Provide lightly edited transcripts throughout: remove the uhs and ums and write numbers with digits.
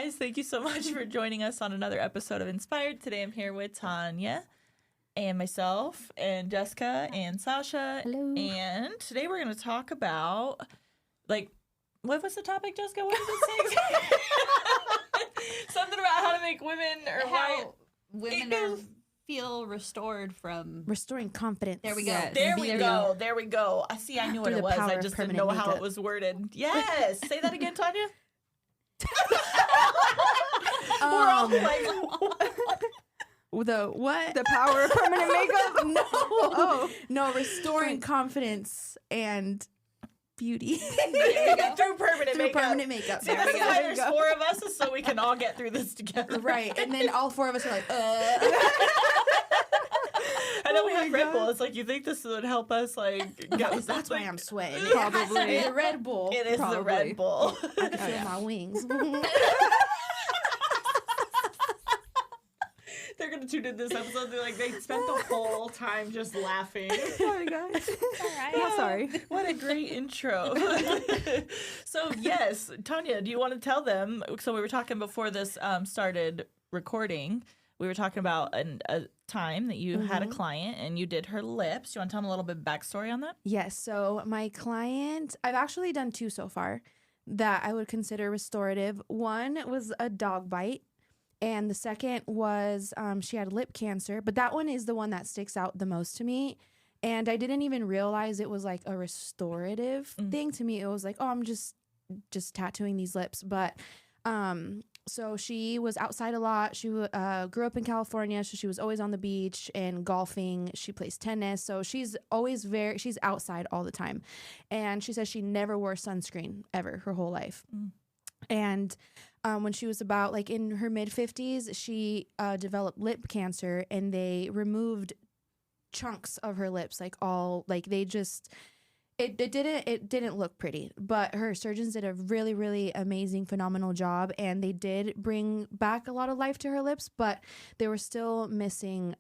guys. Thank you so much for joining us on another episode of Inspired. Today I'm here with Tania and myself and Jessica and Sasha. Hello. And today we're going to talk about, like, what was the topic, Jessica? What did it say? Something about how to make women or how women feel restored from restoring confidence. There we go. Yes. There we go. There we go. I see. I knew what Through it the was. power I of just didn't permanent know how makeup. it was worded. Yes. Say that again, Tanya. We're all like, The what? The power of permanent makeup? No. Oh. No, restoring confidence and beauty. through permanent makeup. Permanent makeup. See, this is why there's 4 of us, is so we can all get through this together. Right. And then all 4 of us are like, I know we have Red Bull. It's like, you think this would help us, like, go. That's why I'm sweating. Probably. It's a Red Bull. It is the Probably. Red Bull. I can feel my wings. They're going to tune in this episode. They're like, they spent the whole time just laughing. Sorry, guys. Not sorry. What a great intro. So, yes, Tanya, do you want to tell them? So we were talking before this started recording. We were talking about a time that you had a client and you did her lips. Do you want to tell them a little bit backstory on that? Yes. So my client, I've actually done 2 so far that I would consider restorative. One was a dog bite. And the second was she had lip cancer, but that one is the one that sticks out the most to me. And I didn't even realize it was like a restorative thing to me. It was like, oh, I'm just tattooing these lips. But so she was outside a lot. She grew up in California, so she was always on the beach and golfing. She plays tennis, so she's she's outside all the time. And she says she never wore sunscreen ever her whole life. And when she was about like in her mid-50s, she developed lip cancer, and they removed chunks of her lips, like all like they just it didn't look pretty. But her surgeons did a really, really amazing, phenomenal job, and they did bring back a lot of life to her lips, but they were still missing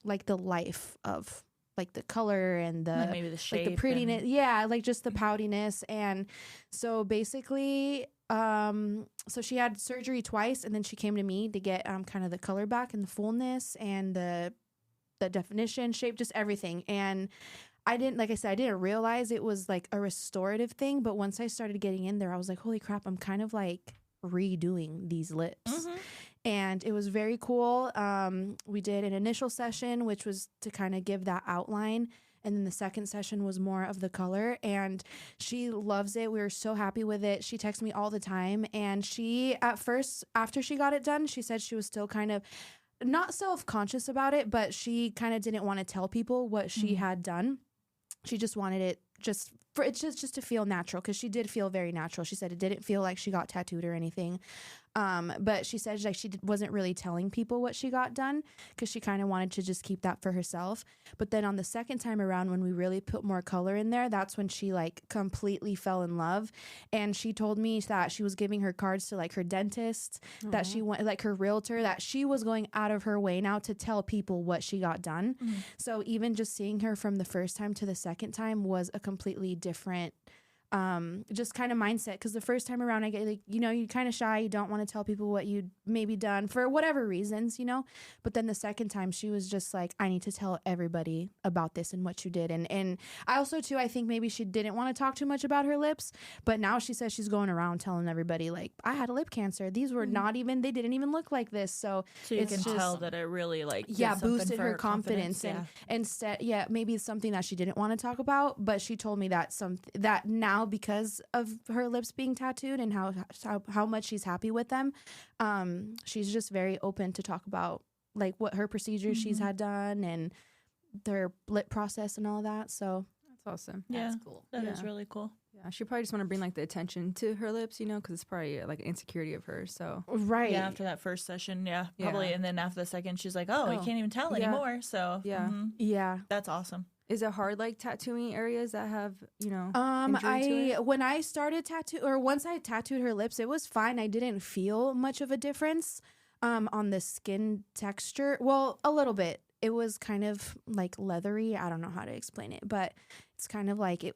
like the life of like the color and the Like maybe the shape, like the prettiness, like just the poutiness. And so basically so she had surgery twice, and then she came to me to get kind of the color back and the fullness and the definition, shape, just everything. And I didn't realize it was like a restorative thing, but once I started getting in there, I was like, holy crap, I'm kind of like redoing these lips. And it was very cool. We did an initial session, which was to kind of give that outline. And then the second session was more of the color, and she loves it. We were so happy with it. She texts me all the time. And she, at first, after she got it done, she said she was still kind of not self-conscious about it, but she kind of didn't want to tell people what she had done. She just wanted it just to feel natural, because she did feel very natural. She said it didn't feel like she got tattooed or anything. But she said like she wasn't really telling people what she got done, because she kind of wanted to just keep that for herself. But then on the second time around, when we really put more color in there, that's when she like completely fell in love. And she told me that she was giving her cards to like her dentist, that she went like her realtor, that she was going out of her way now to tell people what she got done. So even just seeing her from the first time to the second time was a completely different just kind of mindset, because the first time around I get like, you're kind of shy, you don't want to tell people what you'd maybe done for whatever reasons, but then the second time she was just like, I need to tell everybody about this and what you did. And I also too, I think maybe she didn't want to talk too much about her lips, but now she says she's going around telling everybody like, I had a lip cancer, these were they didn't even look like this. So you can tell that it really like boosted her confidence. And instead maybe it's something that she didn't want to talk about, but she told me that that now, because of her lips being tattooed and how much she's happy with them, she's just very open to talk about like what her procedures she's had done and their lip process and all that. So That's awesome. Yeah, That's cool. That is really cool. Yeah, she probably just want to bring like the attention to her lips, because it's probably like an insecurity of hers. So right, yeah. After that first session, probably, and then after the second, she's like, "Oh, you can't even tell anymore." So yeah, that's awesome. Is it hard, like tattooing areas that have, injury to it? When I started once I tattooed her lips, it was fine. I didn't feel much of a difference on the skin texture. Well, a little bit. It was kind of like leathery. I don't know how to explain it, but it's kind of like it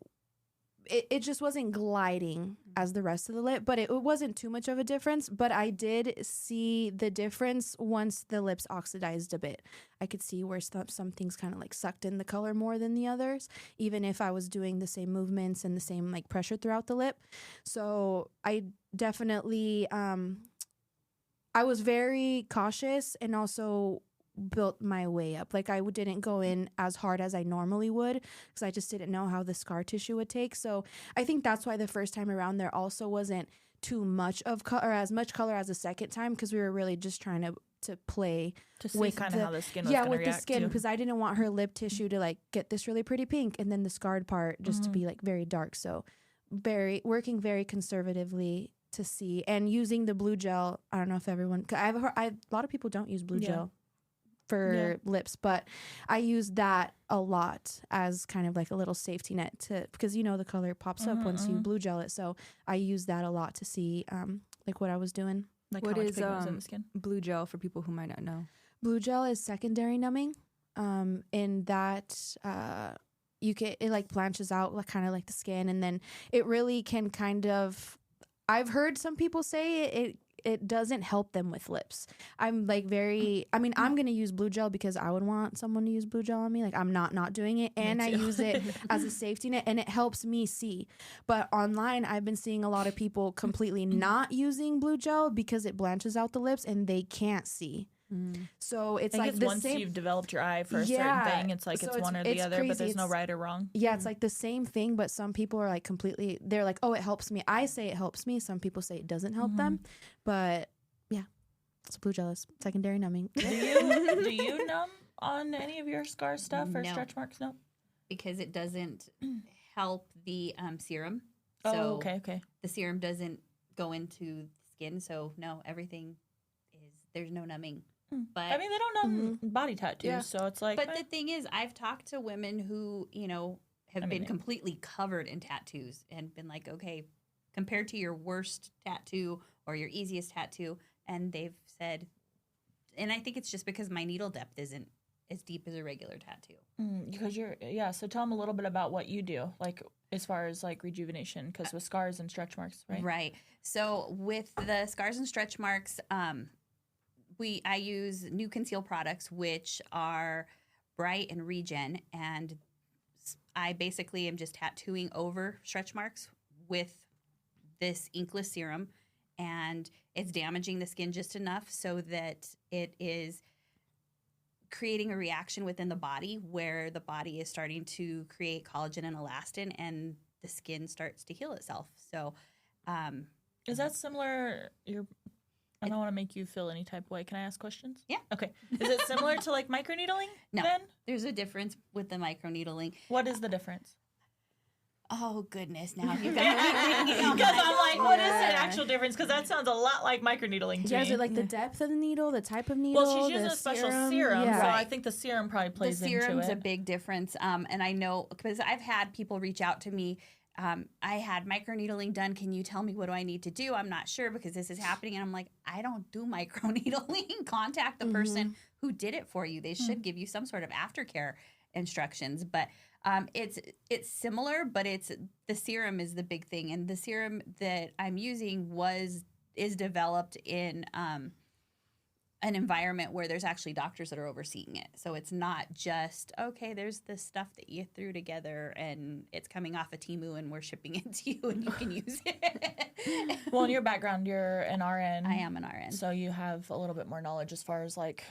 it just wasn't gliding as the rest of the lip, but it wasn't too much of a difference. But I did see the difference once the lips oxidized a bit. I could see where some things kind of like sucked in the color more than the others, even if I was doing the same movements and the same like pressure throughout the lip. So I definitely, I was very cautious and also built my way up. Like I didn't go in as hard as I normally would because I just didn't know how the scar tissue would take. So I think that's why the first time around there also wasn't too much of color, or as much color as the second time, because we were really just trying to play to see with kind of how the skin was yeah, gonna with the react skin, to. because I didn't want her lip tissue to like get this really pretty pink and then the scarred part just to be like very dark. So working very conservatively to see, and using the blue gel. I don't know if everyone, 'cause I've heard, a lot of people don't use blue gel for lips, but I use that a lot as kind of like a little safety net because the color pops up once you blue gel it. So I use that a lot to see like what I was doing. Like What how much is pigment was in the skin? blue gel for people who might not know? Blue gel is secondary numbing, in that it like blanches out like kind of like the skin, and then it really can kind of. I've heard some people say it doesn't help them with lips. I'm like I'm going to use blue gel because I would want someone to use blue gel on me. Like I'm not doing it, and I use it as a safety net, and it helps me see. But online, I've been seeing a lot of people completely not using blue gel because it blanches out the lips and they can't see. So it's like the once same. you've developed your eye for a certain thing, it's like So it's one or the other, but there's no right or wrong. Yeah, it's like the same thing, but some people are like they're like, oh, it helps me. I say it helps me. Some people say it doesn't help them. But yeah, it's blue gel is secondary numbing. Do you numb on any of your scar stuff or No. stretch marks? No. because it doesn't help the serum. Oh, So okay. the serum doesn't go into the skin. So no, everything there's no numbing. But I mean, they don't numb body tattoos, so it's like. But the thing is, I've talked to women who, have been completely covered in tattoos and been like, okay, compared to your worst tattoo or your easiest tattoo, and they've said, and I think it's just because my needle depth isn't as deep as a regular tattoo. Because so tell them a little bit about what you do, like as far as like rejuvenation, because with scars and stretch marks, right? Right. So with the scars and stretch marks, I use New Conceal products, which are Bright and Regen, and I basically am just tattooing over stretch marks with this inkless serum, and it's damaging the skin just enough so that it is creating a reaction within the body where the body is starting to create collagen and elastin, and the skin starts to heal itself. So is that similar? I don't want to make you feel any type of way. Can I ask questions? Yeah. Okay. Is it similar to like microneedling? No. Then? There's a difference with the microneedling. What is the difference? Oh, goodness. Now you've got me thinking. Because I'm like, what is the actual difference? Because that sounds a lot like microneedling to Yeah, me. is it like the depth of the needle, the type of needle? Well, she's using the a special serum, Yeah. so I think the serum probably plays The into it. serum's a big difference. And I know because I've had people reach out to me. I had microneedling done. Can you tell me what do I need to do? I'm not sure because this is happening. And I'm like, I don't do microneedling. Contact the person who did it for you. They should give you some sort of aftercare instructions. But it's similar, but the serum is the big thing. And the serum that I'm using is developed in an environment where there's actually doctors that are overseeing it. So it's not just, okay, there's this stuff that you threw together and it's coming off of Temu and we're shipping it to you and you can use it. Well, in your background, you're an RN. I am an RN. So you have a little bit more knowledge as far as like,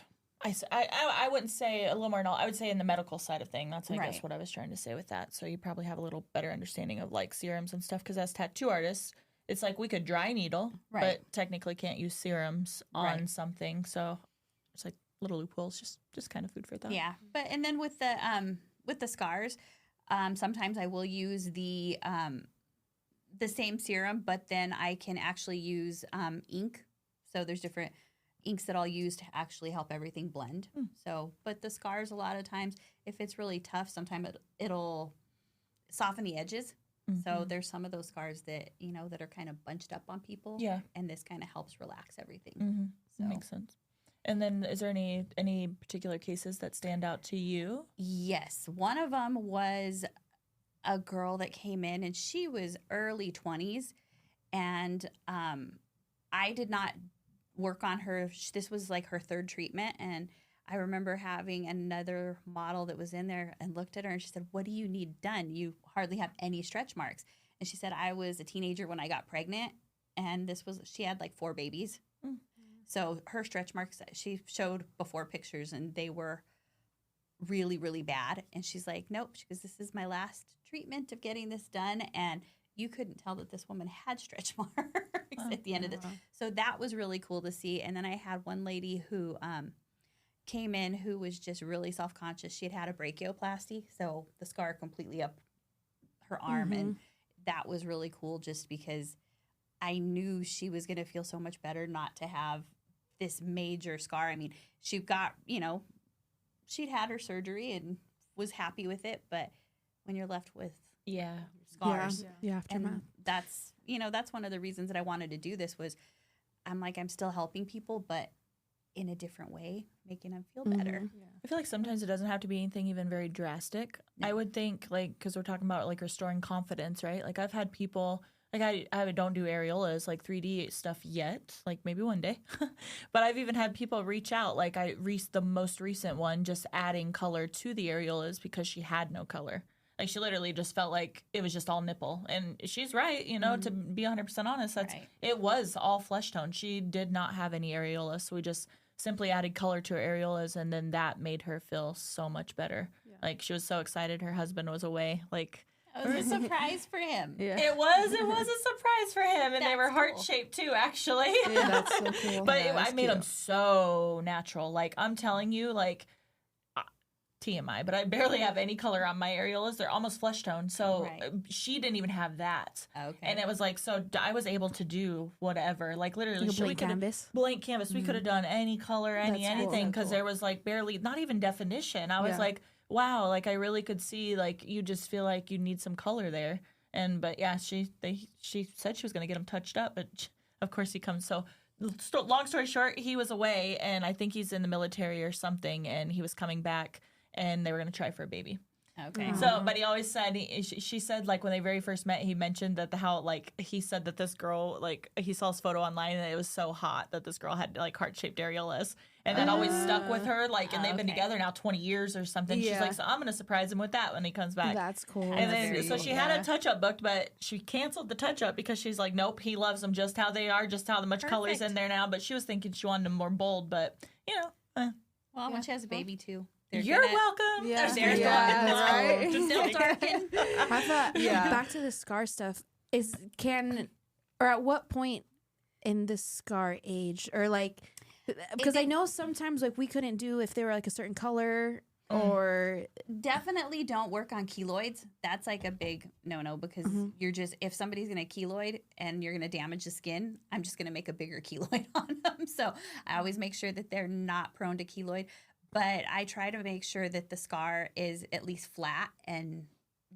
I wouldn't say a little more knowledge. I would say in the medical side of thing. That's, I guess, what I was trying to say with that. So you probably have a little better understanding of like serums and stuff because as tattoo artists, it's like we could dry needle, but technically can't use serums on something. So it's like little loopholes, just kind of food for thought. Yeah, and then with the scars, sometimes I will use the same serum, but then I can actually use ink. So there's different inks that I'll use to actually help everything blend. So, but the scars, a lot of times, if it's really tough, sometimes it'll soften the edges. So there's some of those scars that, that are kind of bunched up on people. Yeah. And this kind of helps relax everything. So. Makes sense. And then is there any particular cases that stand out to you? Yes. One of them was a girl that came in, and she was early 20s, and I did not work on her. This was like her third treatment, and I remember having another model that was in there and looked at her, and she said, "What do you need done? You hardly have any stretch marks." And she said, "I was a teenager when I got pregnant, and she had like 4 babies." Mm-hmm. So her stretch marks, she showed before pictures, and they were really, really bad. And she's like, "Nope," she goes, "This is my last treatment of getting this done." And you couldn't tell that this woman had stretch marks at the end of this. So that was really cool to see. And then I had one lady who came in who was just really self-conscious. She had a brachioplasty, so the scar completely up her arm. And that was really cool just because I knew she was going to feel so much better not to have this major scar. I mean, she got, she'd had her surgery and was happy with it, but when you're left with scars, the aftermath. and that's one of the reasons that I wanted to do this was I'm still helping people, but in a different way, making them feel better. Yeah. I feel like sometimes it doesn't have to be anything even very drastic. No. I would think, like, because we're talking about like restoring confidence, right? Like I've had people, like I don't do areolas, like 3D stuff yet, like maybe one day. But I've even had people reach out, like the most recent one, just adding color to the areolas because she had no color. Like she literally just felt like it was just all nipple. And she's right, to be 100% honest, it was all flesh tone. She did not have any areolas. So we just simply added color to her areolas, and then that made her feel so much better. Yeah. Like she was so excited her husband was away. Like it was a surprise for him. Yeah. It was a surprise for him, and they were heart-shaped too, actually. Yeah, that's so cool. But I made them so natural. Like I'm telling you, like TMI, but I barely have any color on my areolas. They're almost flesh tone. So she didn't even have that. Okay. And it was like, so I was able to do whatever. Like literally. Like blank canvas? Blank canvas. Mm-hmm. We could have done any color, anything, because there was like barely, not even definition. I was like, wow, like I really could see, like you just feel like you need some color there. But yeah, she said she was going to get him touched up, but of course he comes. So long story short, he was away, and I think he's in the military or something, and he was coming back. And they were going to try for a baby. Okay. So, but he always said, she said, like, when they very first met, he mentioned that he said that this girl, like, he saw his photo online and it was so hot that this girl had, like, heart-shaped areolas. And that always stuck with her, like, and they've been together now 20 years or something. Yeah. She's like, so I'm going to surprise him with that when he comes back. That's cool. And then, so she had a touch-up booked, but she canceled the touch-up because she's like, nope, he loves them just how they are, just how much color's in there now. But she was thinking she wanted them more bold, but, Well, when she has a baby, too. You're welcome. Yeah. There's right. Still darken. I thought, back to the scar stuff, or at what point in the scar age, or like, because I know sometimes like we couldn't do if they were like a certain color, or definitely don't work on keloids. That's like a big no-no because you're just, if somebody's going to keloid and you're going to damage the skin, I'm just going to make a bigger keloid on them. So I always make sure that they're not prone to keloid. But I try to make sure that the scar is at least flat and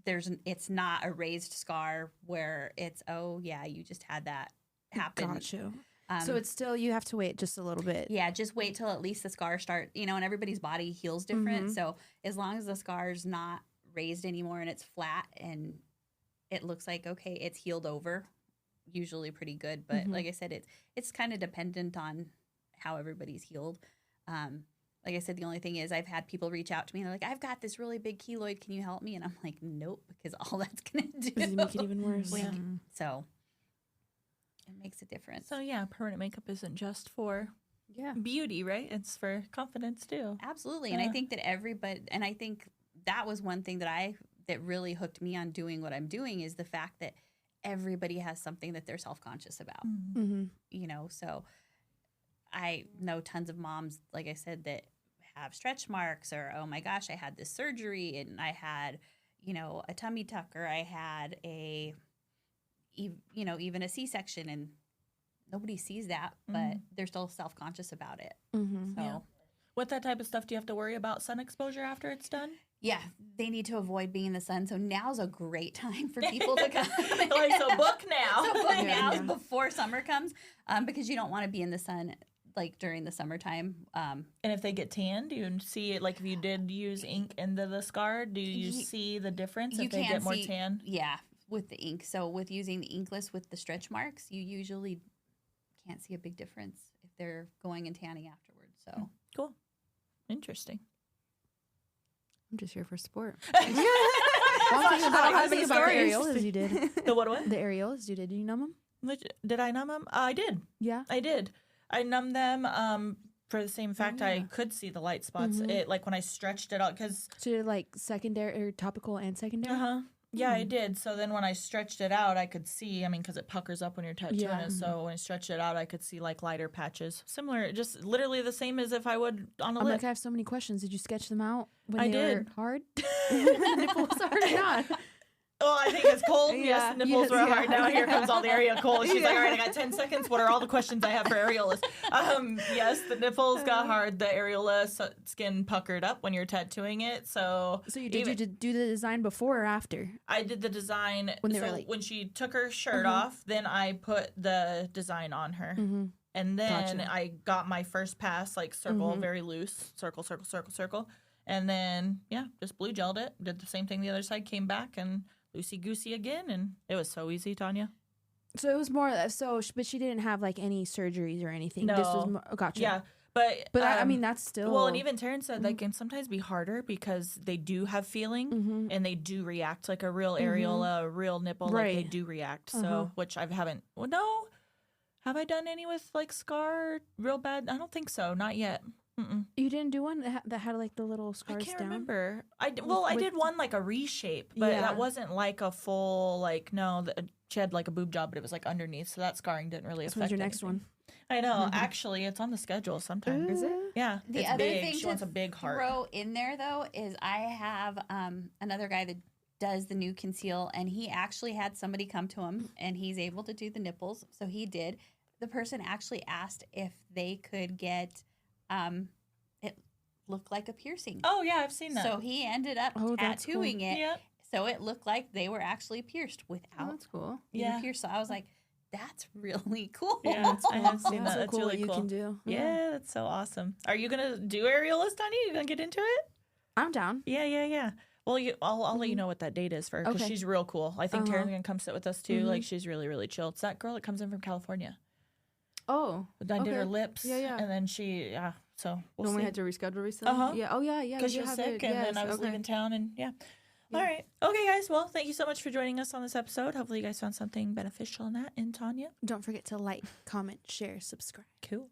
it's not a raised scar where it's, oh, yeah, you just had that happen. Got you. So it's still, you have to wait just a little bit. Yeah, just wait till at least the scar start, and everybody's body heals different. So as long as the scar's not raised anymore and it's flat and it looks like, okay, it's healed over, usually pretty good. But like I said, it's kind of dependent on how everybody's healed. Like I said, the only thing is I've had people reach out to me and they're like, I've got this really big keloid. Can you help me? And I'm like, nope, because all that's going to do is make it even worse. Yeah. So it makes a difference. So yeah, permanent makeup isn't just for beauty, right? It's for confidence too. Absolutely. And I think that I think that was one thing that really hooked me on doing what I'm doing is the fact that everybody has something that they're self-conscious about. So I know tons of moms, like I said, that have stretch marks or, oh my gosh, I had this surgery and I had, a tummy tuck or I had even a C-section and nobody sees that, but they're still self-conscious about it. So What that type of stuff do you have to worry about sun exposure after it's done? Yeah, they need to avoid being in the sun. So now's a great time for people to come. So book now. Now before summer comes because you don't want to be in the sun like during the summertime. And if they get tan, do you see it? Like if you did use ink into the scar, do you see the difference if they get more tan? Yeah, with the ink. So with using the inkless with the stretch marks, you usually can't see a big difference if they're going and tanning afterwards. So Cool. Interesting. I'm just here for support. I was thinking about the areolas you did. The what? The areolas you did. Did you numb them? Did I numb them? I did. Yeah. I did. I numbed them for the same fact I could see the light spots. It like when I stretched it out because So you did like secondary or topical and secondary? Yeah, I did. So then when I stretched it out, I could see, I mean, because it puckers up when you're tattooing Yeah. it. So when I stretched it out, I could see like lighter patches. Similar, just literally the same as if I would on a I'm lip. like, I have so many questions. Did you sketch them out when I they did. were hard? Nipples hard or not? Oh, I think it's cold. Yeah. Yes, the nipples Yes, were yeah. hard. Now here comes all the area cold. She's like, all right, I got 10 seconds. What are all the questions I have for areolas? Yes, the nipples got hard. The areola skin puckered up when you're tattooing it. So You did do the design before or after? I did the design. When they so were like- when she took her shirt off, then I put the design on her. Mm-hmm. And then Gotcha. I got my first pass, like circle, very loose, circle, circle, circle, circle. And then, just blue gelled it. Did the same thing the other side, came back and loosey-goosey again. And it was so easy, Tanya. So it was more but she didn't have like any surgeries or anything. No. This was more, gotcha. Yeah. But I mean, that's still. Well, and even Terrence said that can sometimes be harder because they do have feeling and they do react like a real areola, a real nipple. Like they Right. do react. So, which I haven't. Well, no. Have I done any with like scar real bad? I don't think so. Not yet. Mm-mm. You didn't do one that had like the little scars I can't down? remember. I did with- one like a reshape, but Yeah. that wasn't like a full like no. She had like a boob job, but it was like underneath, so that scarring didn't really This affect. one's your next anything. one. I know. Actually, it's on the schedule sometime. Is it? Yeah, the it's other big. thing She to wants a big heart. throw in there though is I have another guy that does the new conceal, and he actually had somebody come to him, and he's able to do the nipples, so he did. The person actually asked if they could get it look like a piercing. Oh yeah, I've seen that. So he ended up Oh, that's cool. tattooing it, yeah, so it looked like they were actually pierced Oh, without that's cool. being Yeah. pierced. So I was like, that's really cool. yeah, I have seen That's that. so That's cool really what you cool. can do. Yeah, that's so awesome. Are you gonna do areolas, Tanya? You gonna get into it? I'm down. Yeah. Well, I'll let you know what that date is for because Okay. she's real cool. I think Uh-huh. Taryn's gonna come sit with us too. Like she's really, really chill. It's that girl that comes in from California. Oh, I did her okay. lips. Yeah. And then so we'll when see. we had to reschedule recently. Uh-huh. Yeah. Oh yeah. Because we she was have sick, it. and then Yes, I was okay. leaving town, and All right. Okay, guys. Well, thank you so much for joining us on this episode. Hopefully, you guys found something beneficial in that. And Tanya. Don't forget to like, comment, share, subscribe. Cool.